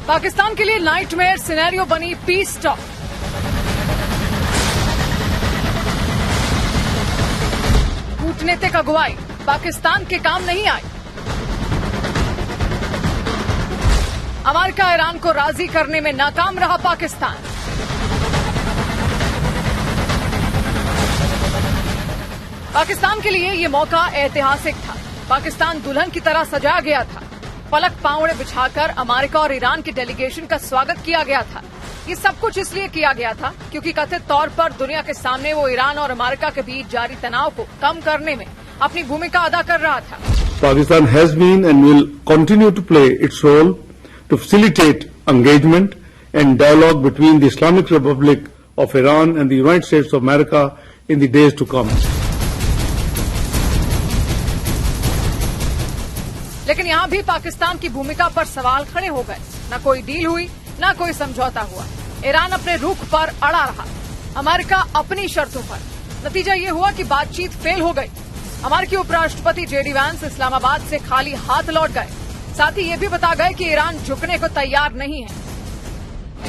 पाकिस्तान के लिए nightmare scenario बनी पीस टॉक। कूटनीतिक अगुवाई पाकिस्तान के काम नहीं आई। अमेरिका ईरान को राजी करने में नाकाम रहा पाकिस्तान। पाकिस्तान के लिए ये मौका ऐतिहासिक था। पाकिस्तान दुल्हन की तरह सजाया गया था। पलक पावड़े बिछाकर अमेरिका और ईरान के डेलीगेशन का स्वागत किया गया था। ये सब कुछ इसलिए किया गया था क्योंकि कथित तौर पर दुनिया के सामने वो ईरान और अमेरिका के बीच जारी तनाव को कम करने में अपनी भूमिका अदा कर रहा था। Pakistan has been and will continue to play its role to facilitate engagement and dialogue between the Islamic Republic of Iran and the United States of America in the days to come. लेकिन यहाँ भी पाकिस्तान की भूमिका पर सवाल खड़े हो गए। न कोई डील हुई, न कोई समझौता हुआ। ईरान अपने रुख पर अड़ा रहा, अमेरिका अपनी शर्तों पर। नतीजा ये हुआ कि बातचीत फेल हो गई। अमेरिकी उपराष्ट्रपति जेडी वैंस इस्लामाबाद से खाली हाथ लौट गए। साथ ही ये भी बता गए कि ईरान झुकने को तैयार नहीं है।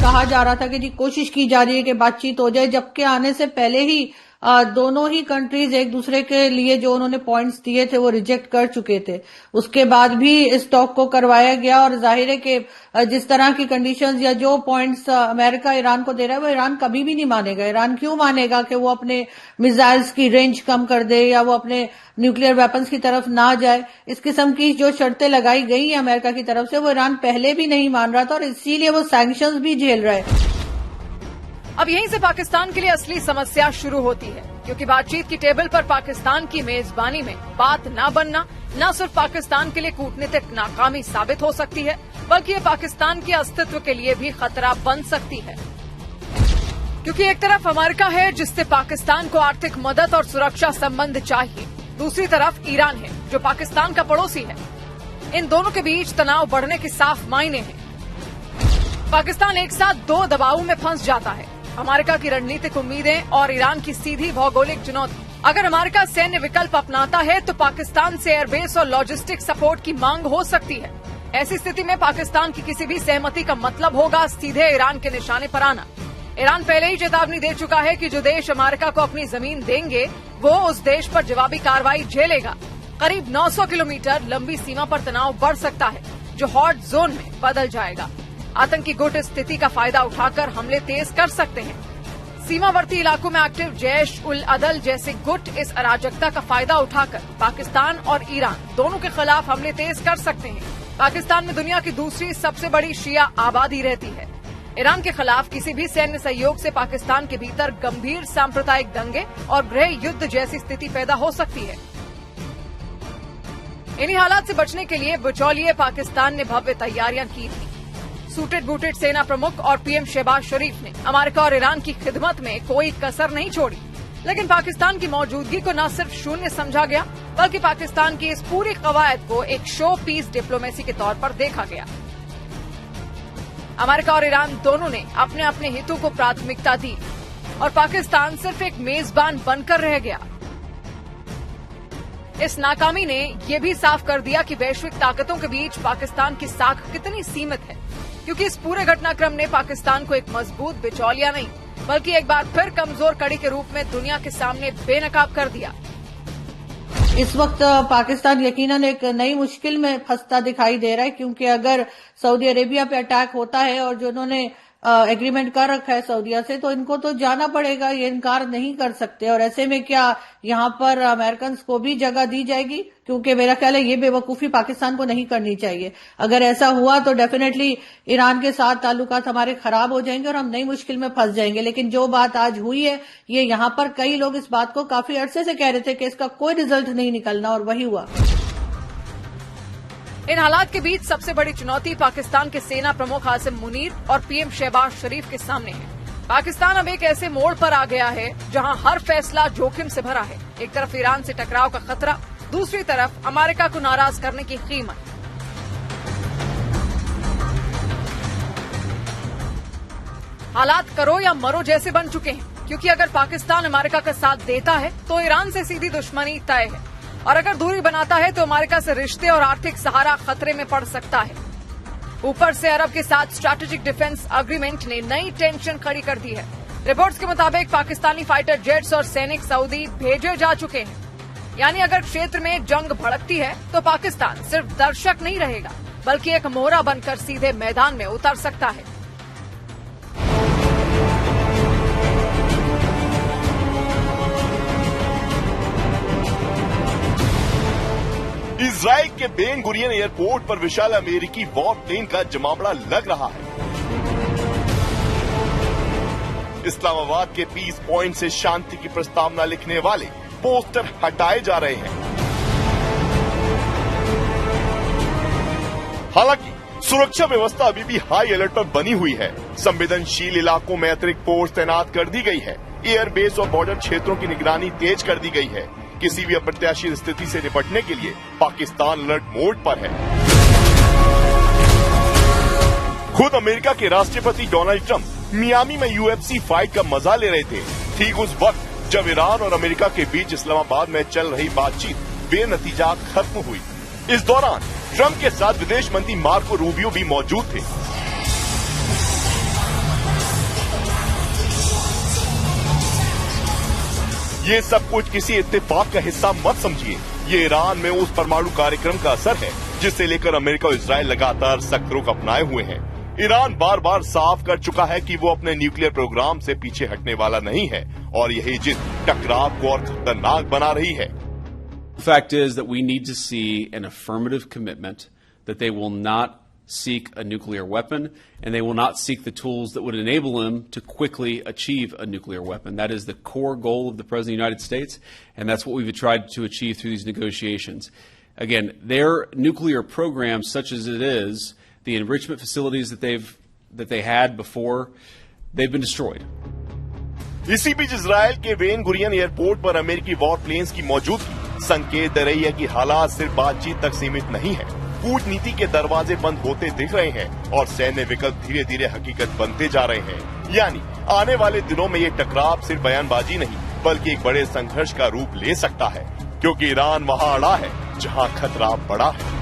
कहा जा रहा था कि जी कोशिश की जा रही है कि बातचीत हो जाए, जबकि आने से पहले ही दोनों ही कंट्रीज एक दूसरे के लिए जो उन्होंने पॉइंट्स दिए थे वो रिजेक्ट कर चुके थे। उसके बाद भी इस टॉक को करवाया गया और जाहिर है कि जिस तरह की कंडीशंस या जो पॉइंट्स अमेरिका ईरान को दे रहा है वो ईरान कभी भी नहीं मानेगा। ईरान क्यों मानेगा कि वो अपने मिसाइल्स की रेंज कम कर दे या वो अपने न्यूक्लियर वेपन्स की तरफ ना जाए। इस किस्म की जो शर्तें लगाई गई है अमेरिका की तरफ से वो ईरान पहले भी नहीं मान रहा था और इसीलिए वो सैंक्शंस भी झेल रहा है। अब यहीं से पाकिस्तान के लिए असली समस्या शुरू होती है, क्योंकि बातचीत की टेबल पर पाकिस्तान की मेजबानी में बात न बनना न सिर्फ पाकिस्तान के लिए कूटनीतिक नाकामी साबित हो सकती है, बल्कि ये पाकिस्तान के अस्तित्व के लिए भी खतरा बन सकती है। क्योंकि एक तरफ अमेरिका है जिससे पाकिस्तान को आर्थिक मदद और सुरक्षा संबंध चाहिए, दूसरी तरफ ईरान है जो पाकिस्तान का पड़ोसी है। इन दोनों के बीच तनाव बढ़ने के साफ मायने हैं। पाकिस्तान एक साथ दो दबाव में फंस जाता है, अमेरिका की रणनीतिक उम्मीदें और ईरान की सीधी भौगोलिक चुनौती। अगर अमेरिका सैन्य विकल्प अपनाता है तो पाकिस्तान से एयरबेस और लॉजिस्टिक सपोर्ट की मांग हो सकती है। ऐसी स्थिति में पाकिस्तान की किसी भी सहमति का मतलब होगा सीधे ईरान के निशाने पर आना। ईरान पहले ही चेतावनी दे चुका है कि जो देश अमेरिका को अपनी जमीन देंगे वो उस देश पर जवाबी कार्रवाई झेलेगा। करीब 900 किलोमीटर लंबी सीमा पर तनाव बढ़ सकता है जो हॉट जोन में बदल जाएगा। आतंकी गुट इस स्थिति का फायदा उठाकर हमले तेज कर सकते हैं। सीमावर्ती इलाकों में एक्टिव जैश उल अदल जैसे गुट इस अराजकता का फायदा उठाकर पाकिस्तान और ईरान दोनों के खिलाफ हमले तेज कर सकते हैं। पाकिस्तान में दुनिया की दूसरी सबसे बड़ी शिया आबादी रहती है। ईरान के खिलाफ किसी भी सैन्य सहयोग से पाकिस्तान के भीतर गंभीर सांप्रदायिक दंगे और गृह युद्ध जैसी स्थिति पैदा हो सकती है। इन्हीं हालात से बचने के लिए बिचौलिए पाकिस्तान ने भव्य तैयारियां की थी। सूटेड बूटेड सेना प्रमुख और पीएम शहबाज शरीफ ने अमेरिका और ईरान की खिदमत में कोई कसर नहीं छोड़ी, लेकिन पाकिस्तान की मौजूदगी को न सिर्फ शून्य समझा गया बल्कि पाकिस्तान की इस पूरी कवायद को एक शो पीस डिप्लोमेसी के तौर पर देखा गया। अमेरिका और ईरान दोनों ने अपने अपने हितों को प्राथमिकता दी और पाकिस्तान सिर्फ एक मेजबान बनकर रह गया। इस नाकामी ने यह भी साफ कर दिया कि वैश्विक ताकतों के बीच पाकिस्तान की साख कितनी सीमित है, क्योंकि इस पूरे घटनाक्रम ने पाकिस्तान को एक मजबूत बिचौलिया नहीं बल्कि एक बार फिर कमजोर कड़ी के रूप में दुनिया के सामने बेनकाब कर दिया। इस वक्त पाकिस्तान यकीनन एक नई मुश्किल में फंसता दिखाई दे रहा है, क्योंकि अगर सऊदी अरेबिया पे अटैक होता है और जो उन्होंने एग्रीमेंट कर रखा है सऊदीया से, तो इनको तो जाना पड़ेगा, ये इनकार नहीं कर सकते। और ऐसे में क्या यहाँ पर अमेरिकन को भी जगह दी जाएगी? क्योंकि मेरा ख्याल है ये बेवकूफी पाकिस्तान को नहीं करनी चाहिए। अगर ऐसा हुआ तो डेफिनेटली ईरान के साथ ताल्लुकात हमारे खराब हो जाएंगे और हम नई मुश्किल में फंस जाएंगे। लेकिन जो बात आज हुई है, ये यहाँ पर कई लोग इस बात को काफी अरसे से कह रहे थे कि इसका कोई रिजल्ट नहीं निकलना, और वही हुआ। इन हालात के बीच सबसे बड़ी चुनौती पाकिस्तान के सेना प्रमुख आसिम मुनीर और पीएम शहबाज शरीफ के सामने है। पाकिस्तान अब एक ऐसे मोड़ पर आ गया है जहां हर फैसला जोखिम से भरा है। एक तरफ ईरान से टकराव का खतरा, दूसरी तरफ अमेरिका को नाराज करने की कीमत। हालात करो या मरो जैसे बन चुके हैं, क्योंकि अगर पाकिस्तान अमेरिका का साथ देता है तो ईरान से सीधी दुश्मनी तय है, और अगर दूरी बनाता है तो अमेरिका से रिश्ते और आर्थिक सहारा खतरे में पड़ सकता है। ऊपर से अरब के साथ स्ट्रैटेजिक डिफेंस एग्रीमेंट ने नई टेंशन खड़ी कर दी है। रिपोर्ट्स के मुताबिक पाकिस्तानी फाइटर जेट्स और सैनिक सऊदी भेजे जा चुके हैं। यानी अगर क्षेत्र में जंग भड़कती है तो पाकिस्तान सिर्फ दर्शक नहीं रहेगा, बल्कि एक मोहरा बनकर सीधे मैदान में उतर सकता है। इजराइल के बेन गुरियन एयरपोर्ट पर विशाल अमेरिकी वॉर प्लेन का जमावड़ा लग रहा है। इस्लामाबाद के पीस पॉइंट से शांति की प्रस्तावना लिखने वाले पोस्टर हटाए जा रहे हैं। हालांकि सुरक्षा व्यवस्था अभी भी हाई अलर्ट पर बनी हुई है। संवेदनशील इलाकों में अतिरिक्त फोर्स तैनात कर दी गई है। एयरबेस और बॉर्डर क्षेत्रों की निगरानी तेज कर दी गई है। किसी भी अप्रत्याशित स्थिति से निपटने के लिए पाकिस्तान अलर्ट मोड पर है। खुद अमेरिका के राष्ट्रपति डोनाल्ड ट्रंप मियामी में यूएफसी फाइट का मजा ले रहे थे, ठीक उस वक्त जब ईरान और अमेरिका के बीच इस्लामाबाद में चल रही बातचीत बेनतीजा खत्म हुई। इस दौरान ट्रंप के साथ विदेश मंत्री मार्को रूबियो भी मौजूद थे। ये सब कुछ किसी इत्तेफाक का हिस्सा मत समझिए। ये ईरान में उस परमाणु कार्यक्रम का असर है जिसे लेकर अमेरिका और इजरायल लगातार सख्त रुख अपनाए हुए हैं। ईरान बार बार साफ कर चुका है कि वो अपने न्यूक्लियर प्रोग्राम से पीछे हटने वाला नहीं है और यही जिद टकराव को और खतरनाक बना रही है। The fact is that we need to see an affirmative commitment that they will not seek a nuclear weapon and they will not seek the tools that would enable them to quickly achieve a nuclear weapon. That is the core goal of the President of the United States, and that's what we've tried to achieve through these negotiations. Again, their nuclear program, such as it is, the enrichment facilities that they had before, they've been destroyed. इसी बीच Israel के Ben Gurion airport पर अमेरिकी war planes की मौजूदगी संकेत दे रही है कि हालात सिर्फ बातचीत तक सीमित नहीं है। कूटनीति के दरवाजे बंद होते दिख रहे हैं और सैन्य विकल्प धीरे धीरे हकीकत बनते जा रहे हैं। यानी आने वाले दिनों में ये टकराव सिर्फ बयानबाजी नहीं बल्कि एक बड़े संघर्ष का रूप ले सकता है, क्योंकि ईरान वहां अड़ा है जहां खतरा बड़ा है।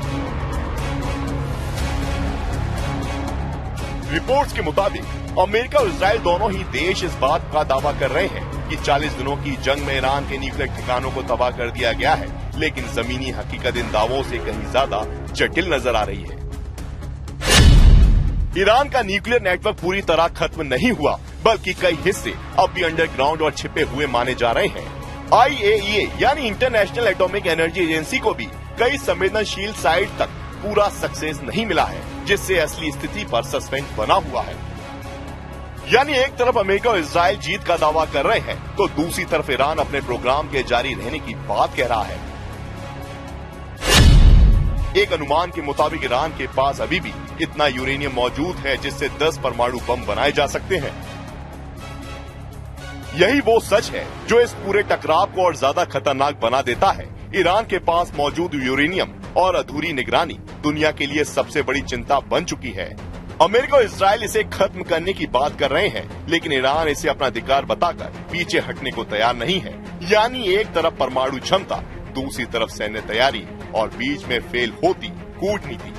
रिपोर्ट्स के मुताबिक अमेरिका और इजरायल दोनों ही देश इस बात का दावा कर रहे हैं कि 40 दिनों की जंग में ईरान के न्यूक्लियर ठिकानों को तबाह कर दिया गया है, लेकिन जमीनी हकीकत इन दावों से कहीं ज्यादा जटिल नजर आ रही है। ईरान का न्यूक्लियर नेटवर्क पूरी तरह खत्म नहीं हुआ, बल्कि कई हिस्से अब भी अंडरग्राउंड और छिपे हुए माने जा रहे हैं। IAEA यानी इंटरनेशनल एटॉमिक एनर्जी एजेंसी को भी कई संवेदनशील साइट तक पूरा सक्सेस नहीं मिला है, जिससे असली स्थिति पर सस्पेंस बना हुआ है। यानी एक तरफ अमेरिका और इजरायल जीत का दावा कर रहे हैं तो दूसरी तरफ ईरान अपने प्रोग्राम के जारी रहने की बात कह रहा है। एक अनुमान के मुताबिक ईरान के पास अभी भी इतना यूरेनियम मौजूद है जिससे 10 परमाणु बम बनाए जा सकते हैं। यही वो सच है जो इस पूरे टकराव को और ज्यादा खतरनाक बना देता है। ईरान के पास मौजूद यूरेनियम और अधूरी निगरानी दुनिया के लिए सबसे बड़ी चिंता बन चुकी है। अमेरिका और इजरायल इसे खत्म करने की बात कर रहे हैं, लेकिन ईरान इसे अपना अधिकार बताकर पीछे हटने को तैयार नहीं है। यानी एक तरफ परमाणु क्षमता, दूसरी तरफ सैन्य तैयारी और बीच में फेल होती कूटनीति।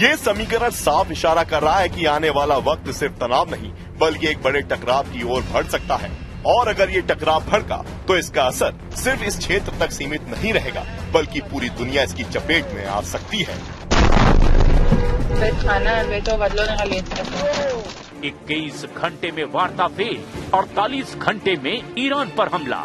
ये समीकरण साफ इशारा कर रहा है कि आने वाला वक्त सिर्फ तनाव नहीं बल्कि एक बड़े टकराव की ओर बढ़ सकता है। और अगर ये टकराव भड़का तो इसका असर सिर्फ इस क्षेत्र तक सीमित नहीं रहेगा बल्कि पूरी दुनिया इसकी चपेट में आ सकती है। 21 घंटे में वार्ता फेल, 48 घंटे में ईरान पर हमला।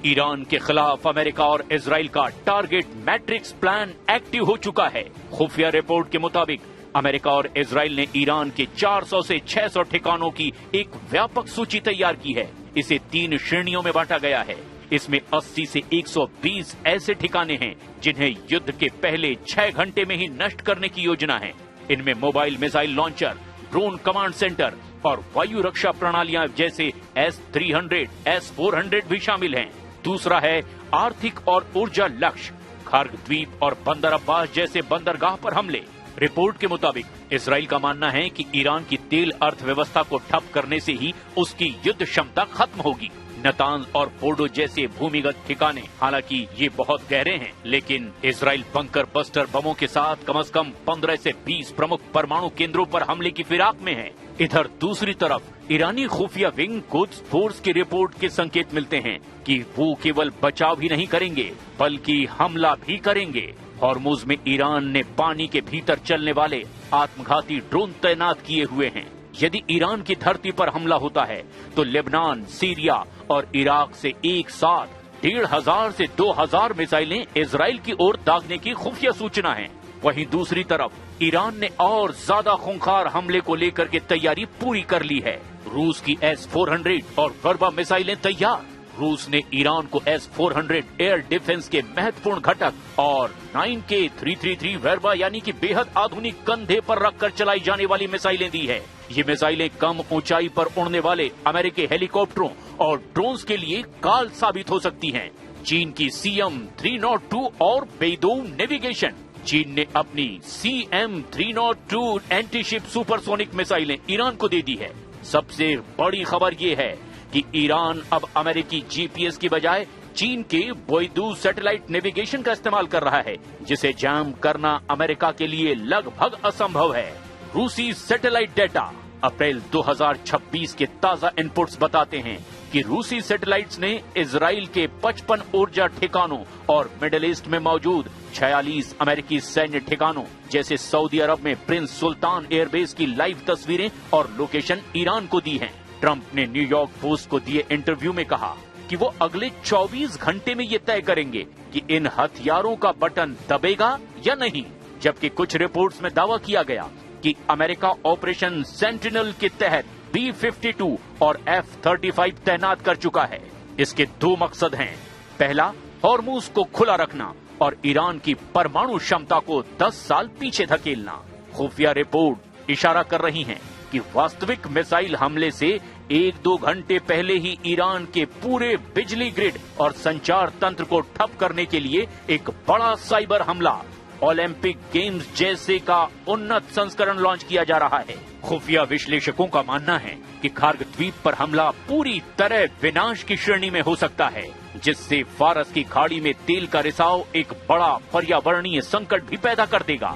ईरान के खिलाफ अमेरिका और इजराइल का टारगेट मैट्रिक्स प्लान एक्टिव हो चुका है। खुफिया रिपोर्ट के मुताबिक अमेरिका और इजराइल ने ईरान के 400 से 600 ठिकानों की एक व्यापक सूची तैयार की है। इसे 3 श्रेणियों में बांटा गया है। इसमें 80 से 120 ऐसे ठिकाने हैं जिन्हें युद्ध के पहले 6 घंटे में ही नष्ट करने की योजना है। इनमें mobile missile launcher, drone command centre और वायु रक्षा प्रणालियां जैसे S-300, S-400 भी शामिल हैं। दूसरा है आर्थिक और ऊर्जा लक्ष्य, खार्ग द्वीप और बंदर अब्बास जैसे बंदरगाह पर हमले। रिपोर्ट के मुताबिक इजराइल का मानना है कि ईरान की तेल अर्थव्यवस्था को ठप करने से ही उसकी युद्ध क्षमता खत्म होगी। नतांज और फोर्डो जैसे भूमिगत ठिकाने। हालांकि ये बहुत गहरे हैं, लेकिन इजराइल बंकर बस्टर बमों के साथ कम से कम 15 से 20 प्रमुख परमाणु केंद्रों पर हमले की फिराक में है। इधर दूसरी तरफ ईरानी खुफिया विंग कुद्स फोर्स की रिपोर्ट के संकेत मिलते हैं कि वो केवल बचाव ही नहीं करेंगे बल्कि हमला भी करेंगे। हॉर्मुज में ईरान ने पानी के भीतर चलने वाले आत्मघाती ड्रोन तैनात किए हुए हैं। यदि ईरान की धरती पर हमला होता है तो लेबनान, सीरिया और इराक से एक साथ 1,500 से 2,000 मिसाइलें इजराइल की ओर दागने की खुफिया सूचना है। वहीं दूसरी तरफ ईरान ने और ज्यादा खूंखार हमले को लेकर के तैयारी पूरी कर ली है। रूस की S-400 और वर्बा मिसाइलें तैयार। रूस ने ईरान को S-400 एयर डिफेंस के महत्वपूर्ण घटक और 9K-333 वर्बा यानी कि बेहद आधुनिक कंधे पर रखकर चलाई जाने वाली मिसाइलें दी है। ये मिसाइलें कम ऊंचाई पर उड़ने वाले अमेरिकी हेलीकॉप्टरों और ड्रोन्स के लिए काल साबित हो सकती हैं। चीन की CM-302 और बेइदोउ नेविगेशन। चीन ने अपनी CM-302 एंटीशिप सुपरसोनिक मिसाइलें ईरान को दे दी है। सबसे बड़ी खबर ये है कि ईरान अब अमेरिकी GPS की बजाय चीन के बेइदोउ सैटेलाइट नेविगेशन का इस्तेमाल कर रहा है, जिसे जाम करना अमेरिका के लिए लगभग असंभव है। रूसी सैटेलाइट डेटा अप्रैल 2026 के ताजा इनपुट्स बताते हैं कि रूसी सैटेलाइट्स ने इजराइल के 55 ऊर्जा ठिकानों और मिडिल ईस्ट में मौजूद 46 अमेरिकी सैन्य ठिकानों जैसे सऊदी अरब में प्रिंस सुल्तान एयरबेस की लाइव तस्वीरें और लोकेशन ईरान को दी हैं। ट्रंप ने न्यूयॉर्क पोस्ट को दिए इंटरव्यू में कहा कि वो अगले 24 घंटे में ये तय करेंगे कि इन हथियारों का बटन दबेगा या नहीं, जबकि कुछ रिपोर्ट्स में दावा किया गया कि अमेरिका ऑपरेशन सेंटिनल के तहत B-52 और F-35 तैनात कर चुका है। इसके दो मकसद हैं। पहला, हॉर्मुज को खुला रखना और ईरान की परमाणु क्षमता को 10 साल पीछे धकेलना। खुफिया रिपोर्ट इशारा कर रही हैं कि वास्तविक मिसाइल हमले से 1-2 घंटे पहले ही ईरान के पूरे बिजली ग्रिड और संचार तंत्र को ठप करने के लिए एक बड़ा साइबर हमला, ओलंपिक गेम्स जैसे का उन्नत संस्करण लॉन्च किया जा रहा है। खुफिया विश्लेषकों का मानना है कि खार्ग द्वीप पर हमला पूरी तरह विनाश की श्रेणी में हो सकता है, जिससे फारस की खाड़ी में तेल का रिसाव एक बड़ा पर्यावरणीय संकट भी पैदा कर देगा।